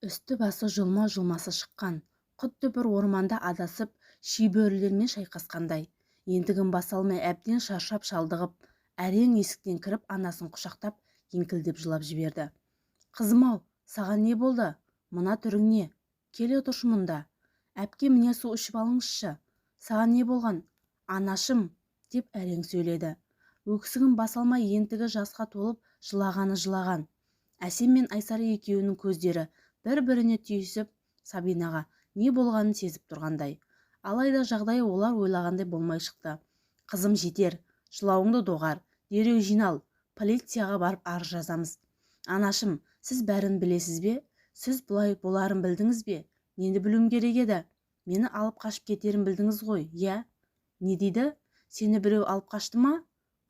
Үсті-басы жұлма-жұлмасы шыққан, құдды бір орманда адасып, шибөрілермен шайқасқандай. Ентігін баса алмай әбден шаршап-шалдығып, әрең есіктен кіріп анасын құшақтап, еңкілдеп жылап жіберді. «Қызым-ау, саған не болды? Мына түрің не? Кел отыршы мұнда. Әпке, міне су ішіп алыңызшы. Саған не болған? Анашым!» деп әрең сөйледі. Өксігін баса алмай ентігі жасқа толып жылағаны жылаған. Әсем мен Айсара екеуінің көздері бір-біріне түйісіп, Сабинаға не болғанын сезіп тұрғандай. Алайда жағдай олар ойлағандай болмай шықты. «Қызым, жетер, жылауыңды доғар, дереу жинал, полицияға барып арыз жазамыз. Анашым, сіз бәрін білесіз бе? Сіз бұлай боларын білдіңіз бе? Нені білуім керек еді? Мені алып қашып кетерін білдіңіз ғой, иә?» «Не дейді? Сені біреу алып қашты ма?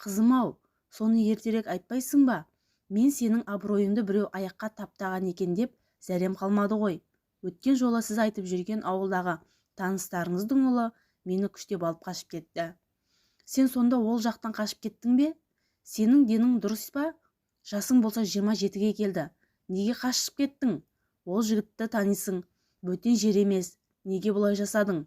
Қызым-ау, соны ертерек айтпайсың ба? Мен сенің абыройыңды біреу аяққа таптаған екен деп зәрем қалмады ғой. Өткен жолы сіз айтып жүрген ауылдағы таныстарыңыздың ұлы мені күштеп алып қашып кетті. Сен сонда ол жақтан қашып кеттің бе? Сенің денің дұрыс па? Жасың болса 27-ге келді. Неге қашып кеттің? Ол жігітті танисың, бөтен жер емес. Неге бұлай жасадың?»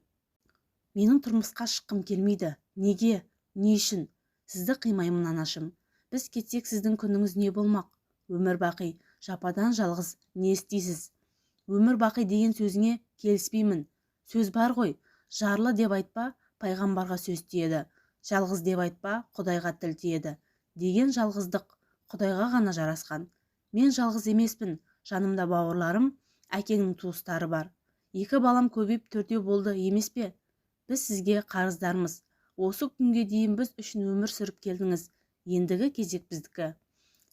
«Менің тұрмысқа шыққым келмейді. Неге? Не үшін? Сізді қимаймын, анашым. Біз кетсек сіздің күніңіз не болмақ? Өмір бақи, жападан жалғыз не істейсіз? Өмір бақи деген сөзіңе келіспеймін. Сөз бар ғой, жарлы деп айтпа, пайғамбарға сөз тиеді. Жалғыз деп айтпа, Құдайға тіл тиеді. Деген жалғыздық Құдайға ғана жарасқан. Мен жалғыз емеспін, жанымда бауырларым, әкеңнің туыстары бар. 2 балам көбейіп 4 болды емес пе? Біз сізге қарыздармыз. Осы күнге дейін біз үшін өмір сүріп келдіңіз. Ендігі кезек біздікі.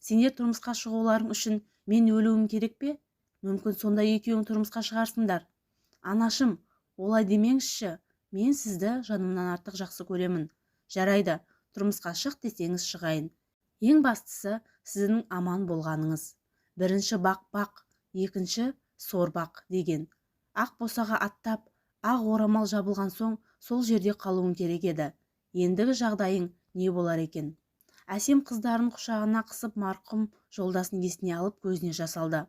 Сендер тұрмысқа шығуларың үшін мен өлуім керек пе? Мүмкін сонда екеуің тұрмысқа шығарсыңдар. Анашым, олай демеңізші. Мен сізді жанымнан артық жақсы көремін. Жарайды, тұрмысқа шық десеңіз шығайын. Ең бастысы сіздің аман болғаныңыз. Бірінші бақ, екінші сорбақ деген. Ақ босаға аттап, ақ орамал жабылған соң сол жерде қалуың керек еді. Ендігі жағдайың не болар екен? Әсем қыздарын құшағына қысып марқұм жолдасын есіне алып көзіне жас алды.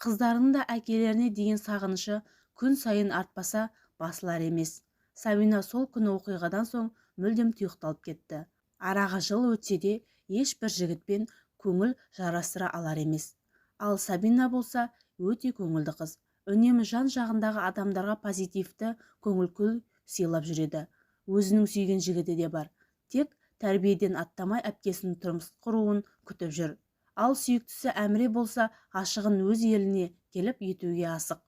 Қыздарының да әкелеріне деген сағынышы күн сайын артпаса басылар емес. Сабина сол күні оқиғадан соң мүлдем тұйықталып кетті. Араға жыл өтсе де ешбір жігітпен көңіл жарастыра алар емес. Ал Сабина болса өте көңілді қыз. Үнемі жан жағындағы адамдарға позитивті көңіл-күй сыйлап жүреді. Өзінің сүйген жігіті де бар. Тек тәрбиеден аттамай әпкесінің тұрмыс құруын күтіп жүр. Ал сүйіктісі Әміре болса ғашығын өз еліне келіп етуге асық.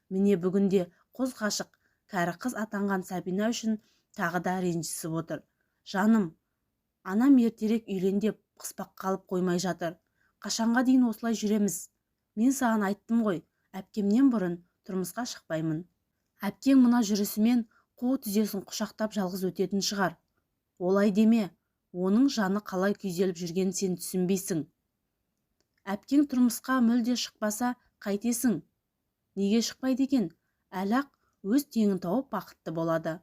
Міне бүгінде қос ғашық кәрі қыз атанған Сабина үшін тағы да ренжісіп отыр. «Жаным, анам ертерек үйлен деп қыспақ қалып қоймай жатыр. Қашанға дейін осылай жүреміз? Мен саған айттым ғой, әпкемнен бұрын тұрмысқа шықпаймын. Әпкең мына жүрісімен қу тізесін құшақтап жалғыз өтетін шығар. Олай деме, оның жаны қалай күйзеліп жүргенін сен түсінбейсің. Әпкең тұрмысқа мүлде шықпаса қайтесің? Неге шықпайды екен? Әлі-ақ өз теңін тауып бақытты болады.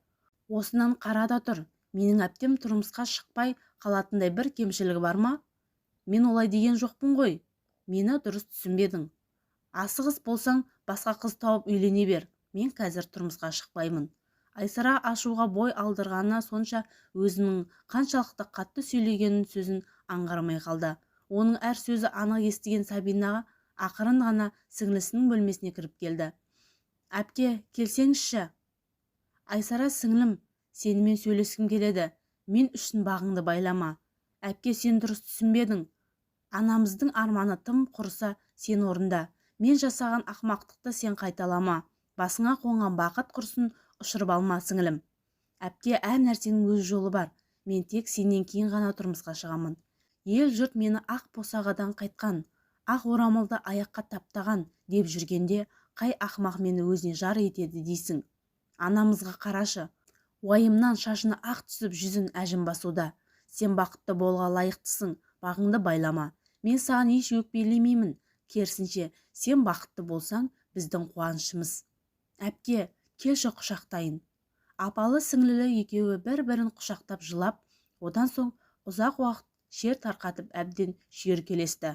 Осынан қара да тұр, менің әпкем тұрмысқа шықпай қалатындай бір кемшілігі бар ма? Мен олай деген жоқпын ғой. Мені дұрыс түсінбедің. Асығыс болсаң басқа қыз тауып үйлене бер. Мен қазір тұрмысқа шықпаймын». Айсара ашуға бой алдырғаны сонша өзінің қаншалықты қатты сөйлегенін сөзін аңғармай қалды. Оның әр сөзі анық естіген Сабинаға ақырын ғана сіңлісінің бөлмесіне кіріп келді. «Әпке, келсеңізші». «Айсара сіңлім, сенімен сөйлескім келеді. Мен үшін бағыңды байлама. Әпке, сен дұрыс түсінбедің. Анамыздың арманы тым құрыса сен орында. Мен жасаған ақымақтықты сен қайталама. Басыңа қонған бақыт құрсын ұшырып алма, сіңілім. Әпке, әр нәрсенің өз жолы бар. Мен тек сенен кейін ғана тұрмысқа шығамын. Ел жұрт мені ақ босағадан қайтқан, ақ орамалды аяққа таптаған деп жүргенде қай ақымақ мені өзіне жар етеді дейсің? Анамызға қарашы. Уайымнан шашына ақ түсіп жүзін әжім басуда. Сен бақытты болға лайықтысың, бағыңды байлама. Мен саған еш өкпелемеймін. Керісінше, сен бақытты болсаң, біздің қуанышымыз. Әпке, келші құшақтайын». Апалы сіңлілі екеуі бір-бірін құшақтап жылап, одан соң ұзақ уақыт шер тарқатып әбден шүйіркелесті.